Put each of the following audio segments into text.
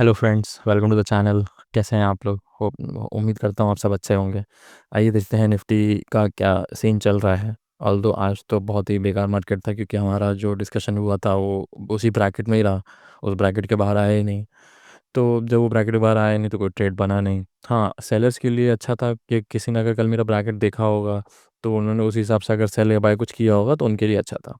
Hello friends, welcome to the channel. कैसे हैं आप लोग? होप उम्मीद करता हूँ आप सब अच्छे होंगे। आइए देखते हैं निफ्टी का क्या सीन चल रहा है। ऑल्दो आज तो बहुत ही बेकार मार्केट था, क्योंकि हमारा जो डिस्कशन हुआ था वो उसी ब्रैकेट में ही रहा। उस ब्रैकेट के बाहर आया ही नहीं। तो जब वो ब्रैकेट के बाहर आया नहीं तो कोई ट्रेड बना नहीं। हाँ, सेलर्स के लिए अच्छा था कि किसी ने अगर कल मेरा ब्रैकेट देखा होगा तो उन्होंने उस हिसाब से अगर सेल या बाय कुछ किया होगा तो उनके लिए अच्छा था।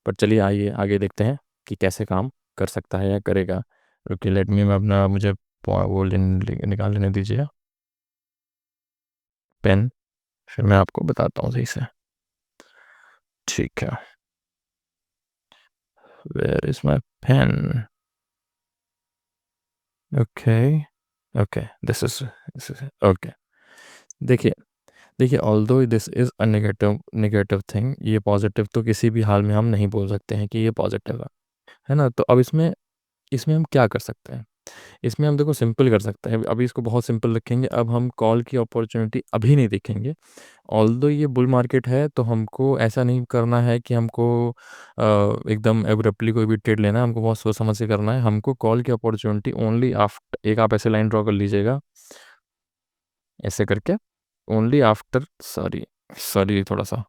पर चलिए आइए आगे देखते हैं कि कैसे काम कर सकता है या करेगा। रुकिए, लेट मी मैं अपना मुझे वो निकाल लेने दीजिए पेन। फिर मैं आपको बताता हूँ सही से। ठीक है, where is my pen? Okay, okay, this is okay. देखिए, देखिए, although this is a negative negative thing, ये पॉजिटिव तो किसी भी हाल में हम नहीं बोल सकते हैं कि ये पॉजिटिव है ना? तो अब इसमें इसमें हम क्या कर सकते हैं? इसमें हम देखो सिंपल कर सकते हैं। अभी इसको बहुत सिंपल रखेंगे। अब हम कॉल की अपॉर्चुनिटी अभी नहीं देखेंगे। ऑल्दो ये बुल मार्केट है तो हमको ऐसा नहीं करना है कि हमको एकदम एब्रप्टली कोई भी ट्रेड लेना है। हमको बहुत सोच समझ के करना है। हमको कॉल की अपॉर्चुनिटी ओनली आफ्टर, एक आप ऐसे लाइन ड्रॉ कर लीजिएगा ऐसे करके। ओनली आफ्टर, सॉरी सॉरी, थोड़ा सा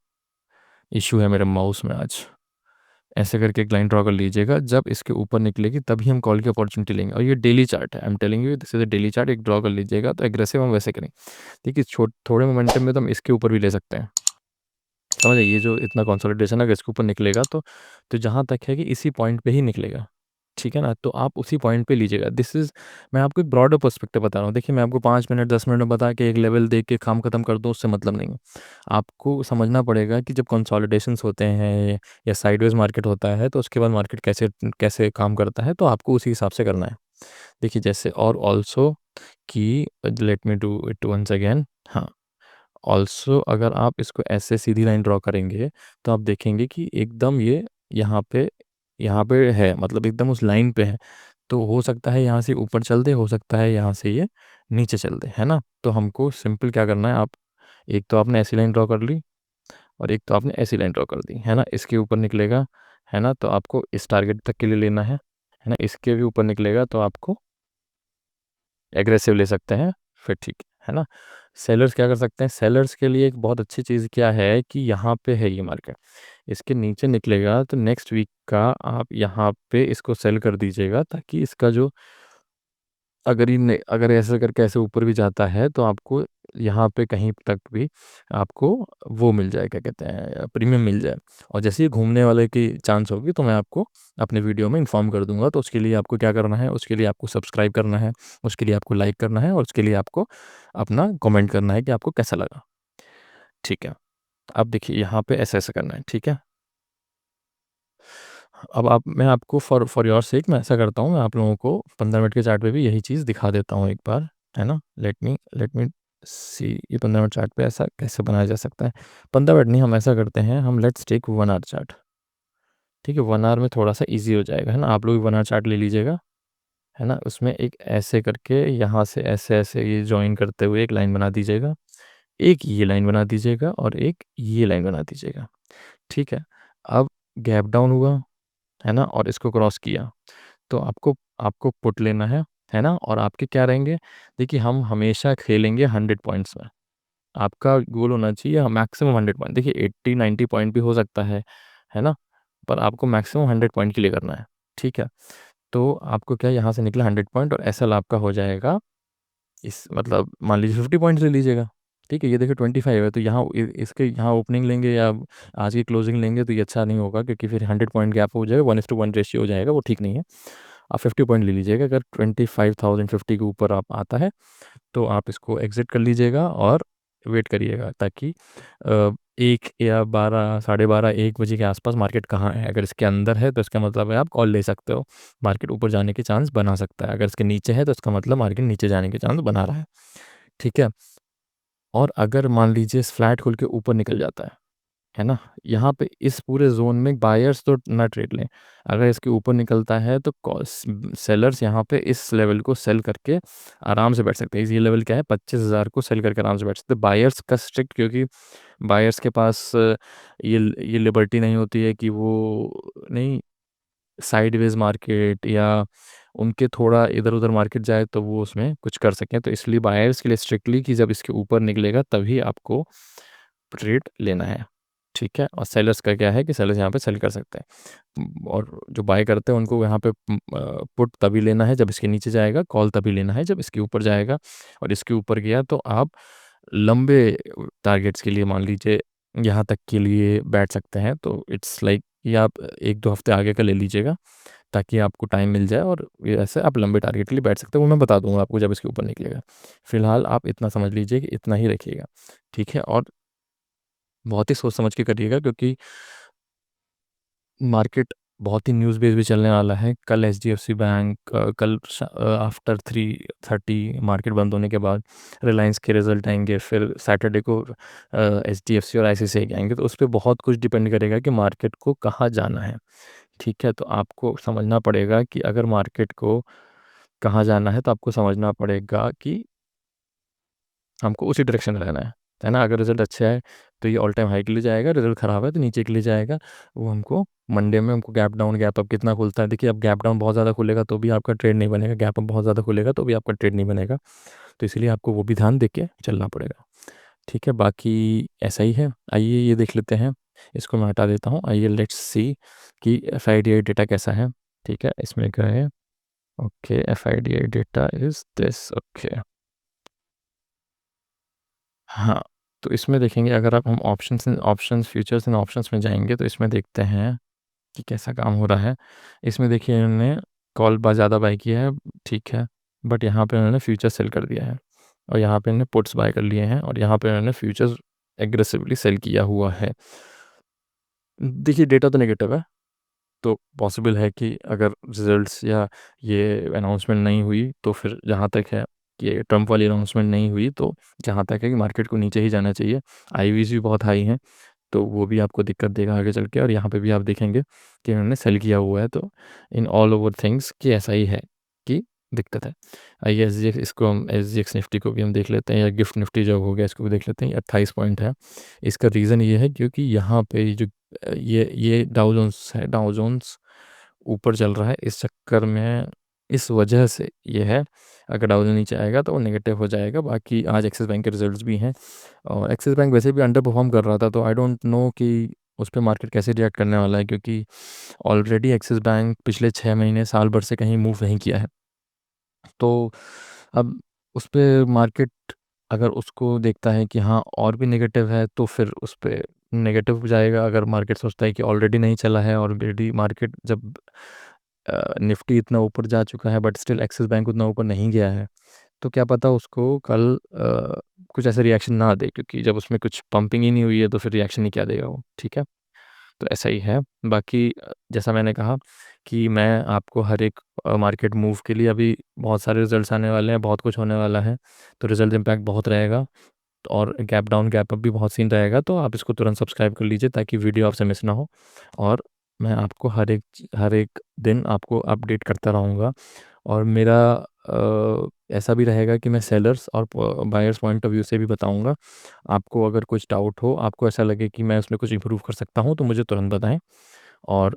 इशू है मेरे माउस में आज। ऐसे करके एक लाइन ड्रॉ कर लीजिएगा। जब इसके ऊपर निकलेगी तभी हम कॉल की अपॉर्चुनिटी लेंगे। और ये डेली चार्ट है, I am telling you, this is a daily chart. एक ड्रॉ कर लीजिएगा। तो एग्रेसिव हम वैसे करें। देखिए, थोड़े मोमेंटम में तो हम इसके ऊपर भी ले सकते हैं। समझ ये जो इतना कंसोलिडेशन अगर इसके ऊपर निकलेगा तो जहाँ तक है कि इसी पॉइंट पे ही निकलेगा। ठीक है ना? तो आप उसी पॉइंट पे लीजिएगा। दिस इज़, मैं आपको एक ब्रॉडर पर्सपेक्टिव बता रहा हूँ। देखिए, मैं आपको 5 मिनट 10 मिनट में बता के एक लेवल देख के काम खत्म कर दूँ, उससे मतलब नहीं है। आपको समझना पड़ेगा कि जब कंसोलिडेशंस होते हैं या साइडवेज मार्केट होता है तो उसके बाद मार्केट कैसे कैसे काम करता है, तो आपको उसी हिसाब से करना है। देखिए जैसे, और ऑल्सो कि let me do it once again. हाँ, ऑल्सो अगर आप इसको ऐसे सीधी लाइन ड्रॉ करेंगे तो आप देखेंगे कि एकदम ये यहाँ पे यहाँ पे है, मतलब एकदम उस लाइन पे है। तो हो सकता है यहाँ से ऊपर चल दे, हो सकता है यहाँ से ये नीचे चल दे, है ना? तो हमको सिंपल क्या करना है, आप एक तो आपने ऐसी लाइन ड्रॉ कर ली और एक तो आपने ऐसी लाइन ड्रॉ कर दी, है ना? इसके ऊपर निकलेगा, है ना? तो आपको इस टारगेट तक के लिए लेना है ना? इसके भी ऊपर निकलेगा तो आपको एग्रेसिव ले सकते हैं, फिर ठीक है ना? सेलर्स क्या कर सकते हैं? सेलर्स के लिए एक बहुत अच्छी चीज़ क्या है कि यहाँ पे है ये मार्केट, इसके नीचे निकलेगा तो नेक्स्ट वीक का आप यहाँ पे इसको सेल कर दीजिएगा, ताकि इसका जो, अगर ऐसे करके ऐसे ऊपर भी जाता है तो आपको यहाँ पे कहीं तक भी आपको वो मिल जाए, क्या कहते हैं, प्रीमियम मिल जाए। और जैसे ही घूमने वाले की चांस होगी तो मैं आपको अपने वीडियो में इन्फॉर्म कर दूंगा। तो उसके लिए आपको क्या करना है? उसके लिए आपको सब्सक्राइब करना है, उसके लिए आपको लाइक करना है, और उसके लिए आपको अपना कमेंट करना है कि आपको कैसा लगा। ठीक है, अब देखिए यहाँ पे ऐसा ऐसा करना है, ठीक है? अब आप मैं आपको फॉर फॉर योर सेक मैं ऐसा करता हूँ, मैं आप लोगों को 15 मिनट के चार्ट पे भी यही चीज़ दिखा देता हूँ एक बार, है ना? लेट मी सी, ये 15 मिनट चार्ट पे ऐसा कैसे बनाया जा सकता है। 15 मिनट नहीं, हम ऐसा करते हैं, हम लेट्स टेक 1 आवर चार्ट। ठीक है, 1 आवर में थोड़ा सा ईजी हो जाएगा, है ना? आप लोग 1 आवर चार्ट ले लीजिएगा, है ना? उसमें एक ऐसे करके यहाँ से ऐसे ऐसे ये ज्वाइन करते हुए एक लाइन बना दीजिएगा, एक ये लाइन बना दीजिएगा और एक ये लाइन बना दीजिएगा। ठीक है, अब गैप डाउन हुआ, है ना? और इसको क्रॉस किया तो आपको आपको पुट लेना है ना? और आपके क्या रहेंगे? देखिए, हम हमेशा खेलेंगे 100 पॉइंट्स में। आपका गोल होना चाहिए मैक्सिमम 100 पॉइंट। देखिए 80-90 पॉइंट भी हो सकता है ना? पर आपको मैक्सिमम 100 पॉइंट के लिए करना है, ठीक है? तो आपको क्या, यहाँ से निकला 100 पॉइंट और एसएल आपका हो जाएगा, इस मतलब मान लीजिए 50 पॉइंट्स ले लीजिएगा। ठीक है, ये देखिए 25 है तो यहाँ इसके यहाँ ओपनिंग लेंगे या आज की क्लोजिंग लेंगे तो ये अच्छा नहीं होगा, क्योंकि फिर 100 पॉइंट गैप हो जाएगा, 1:1 रेशियो हो जाएगा, वो ठीक नहीं है। आप 50 पॉइंट ले लीजिएगा। अगर 25,050 के ऊपर आप आता है तो आप इसको एग्ज़िट कर लीजिएगा और वेट करिएगा, ताकि 1 या 12, साढ़े 12, 1 बजे के आसपास मार्केट कहाँ है। अगर इसके अंदर है तो इसका मतलब है आप कॉल ले सकते हो, मार्केट ऊपर जाने के चांस बना सकता है। अगर इसके नीचे है तो इसका मतलब मार्केट नीचे जाने के चांस बना रहा है, ठीक है? और अगर मान लीजिए इस फ्लैट खोल के ऊपर निकल जाता है ना? यहाँ पे इस पूरे ज़ोन में बायर्स तो ना ट्रेड लें। अगर इसके ऊपर निकलता है तो सेलर्स यहाँ पे इस लेवल को सेल करके आराम से बैठ सकते हैं। ये लेवल क्या है? 25,000 को सेल करके आराम से बैठ सकते हैं। बायर्स का स्ट्रिक्ट, क्योंकि बायर्स के पास ये लिबर्टी नहीं होती है कि वो नहीं, साइडवेज मार्केट या उनके थोड़ा इधर-उधर मार्केट जाए तो वो उसमें कुछ कर सकें। तो इसलिए बायर्स के लिए स्ट्रिक्टली कि जब इसके ऊपर निकलेगा तभी आपको ट्रेड लेना है, ठीक है? और सेलर्स का क्या है कि सेलर्स यहाँ पे सेल कर सकते हैं। और जो बाय करते हैं उनको यहाँ पे पुट तभी लेना है जब इसके नीचे जाएगा, कॉल तभी लेना है जब इसके ऊपर जाएगा। और इसके ऊपर गया तो आप लंबे टारगेट्स के लिए मान लीजिए यहाँ तक के लिए बैठ सकते हैं। तो इट्स लाइक ये आप 1-2 हफ्ते आगे का ले लीजिएगा ताकि आपको टाइम मिल जाए और ये ऐसे आप लंबे टारगेट के लिए बैठ सकते हैं। वो मैं बता दूँगा आपको जब इसके ऊपर निकलेगा। फ़िलहाल आप इतना समझ लीजिए कि इतना ही रखिएगा, ठीक है? और बहुत ही सोच समझ के करिएगा क्योंकि मार्केट बहुत ही न्यूज़ बेस भी चलने वाला है। कल एचडीएफसी बैंक कल आफ्टर 3:30 मार्केट बंद होने के बाद रिलायंस के रिज़ल्ट आएँगे, फिर सैटरडे को एचडीएफसी और आईसीआईसीआई के आएँगे। तो उस पे बहुत कुछ डिपेंड करेगा कि मार्केट को कहाँ जाना है, ठीक है? तो आपको समझना पड़ेगा कि अगर मार्केट को कहाँ जाना है, तो आपको समझना पड़ेगा कि हमको उसी डायरेक्शन में रहना है ना? अगर रिज़ल्ट अच्छा है, तो ये ऑल टाइम हाई के लिए जाएगा, रिज़ल्ट ख़राब है, तो नीचे के लिए जाएगा। वो हमको मंडे में हमको गैप डाउन, गैप अप कितना खुलता है, देखिए अब गैप डाउन बहुत ज़्यादा खुलेगा तो भी आपका ट्रेड नहीं बनेगा, गैप अप बहुत ज़्यादा खुलेगा तो भी आपका ट्रेड नहीं बनेगा। तो इसीलिए आपको वो भी ध्यान दे के चलना पड़ेगा, ठीक है? बाकी ऐसा ही है। आइए ये देख लेते हैं, इसको मैं हटा देता हूँ। आइए लेट्स सी कि एफआईडीआई डेटा कैसा है, ठीक है? इसमें गए, okay, FIDI data is this, okay. हाँ, तो इसमें देखेंगे अगर आप हम ऑप्शंस फ्यूचर्स एंड ऑप्शंस में जाएँगे तो इसमें देखते हैं कि कैसा काम हो रहा है। इसमें देखिए इन्होंने कॉल ज़्यादा बाय किया है, ठीक है, बट यहाँ पे उन्होंने फ्यूचर सेल कर दिया है और यहाँ पे इन्होंने पुट्स बाय कर लिए हैं और यहाँ पे इन्होंने फ्यूचर्स एग्रेसिवली सेल किया हुआ है। देखिए डेटा तो नेगेटिव है, तो पॉसिबल है कि अगर रिज़ल्ट्स या ये अनाउंसमेंट नहीं हुई तो फिर जहाँ तक है कि ट्रम्प वाली अनाउंसमेंट नहीं हुई तो जहाँ तक है कि मार्केट को नीचे ही जाना चाहिए। आईवीज़ भी बहुत हाई हैं, तो वो भी आपको दिक्कत देगा आगे चल के और यहाँ पे भी आप देखेंगे कि उन्होंने सेल किया हुआ है। तो इन ऑल ओवर थिंग्स कि ऐसा ही है कि दिक्कत है। आइए एसजीएक्स इसको हम एसजीएक्स निफ्टी को भी हम देख लेते हैं या गिफ्ट निफ्टी जो हो गया इसको भी देख लेते हैं। ये 28 पॉइंट है। इसका रीज़न ये है क्योंकि यहाँ पे जो ये डाउ जोन्स है, डाउ जोन्स ऊपर चल रहा है, इस चक्कर में इस वजह से ये है। अगर डाउ जोन नीचे आएगा तो वो नेगेटिव हो जाएगा। बाकी आज एक्सिस बैंक के रिजल्ट्स भी हैं और एक्सिस बैंक वैसे भी अंडर परफॉर्म कर रहा था, तो आई डोंट नो कि उस पे मार्केट कैसे रिएक्ट करने वाला है क्योंकि ऑलरेडी एक्सिस बैंक पिछले 6 महीने साल भर से कहीं मूव नहीं किया है। तो अब उस पे मार्केट अगर उसको देखता है कि हाँ और भी नेगेटिव है तो फिर उस पे नेगेटिव जाएगा। अगर मार्केट सोचता है कि ऑलरेडी नहीं चला है, ऑलरेडी मार्केट जब निफ्टी इतना ऊपर जा चुका है बट स्टिल एक्सिस बैंक उतना ऊपर नहीं गया है, तो क्या पता उसको कल कुछ ऐसा रिएक्शन ना दे क्योंकि जब उसमें कुछ पंपिंग ही नहीं हुई है तो फिर रिएक्शन ही क्या देगा वो, ठीक है? तो ऐसा ही है। बाकी जैसा मैंने कहा कि मैं आपको हर एक मार्केट मूव के लिए अभी बहुत सारे रिज़ल्ट्स आने वाले हैं, बहुत कुछ होने वाला है, तो रिज़ल्ट इम्पैक्ट बहुत रहेगा और गैप डाउन, गैप अप भी बहुत सीन रहेगा, तो आप इसको तुरंत सब्सक्राइब कर लीजिए ताकि वीडियो आपसे मिस ना हो और मैं आपको हर एक दिन आपको अपडेट करता रहूँगा और मेरा ऐसा भी रहेगा कि मैं सेलर्स और बायर्स पॉइंट ऑफ व्यू से भी बताऊँगा। आपको अगर कुछ डाउट हो, आपको ऐसा लगे कि मैं उसमें कुछ इम्प्रूव कर सकता हूँ, तो मुझे तुरंत बताएँ और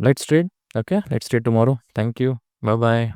let's trade, okay? Let's trade tomorrow. Thank you. Bye-bye.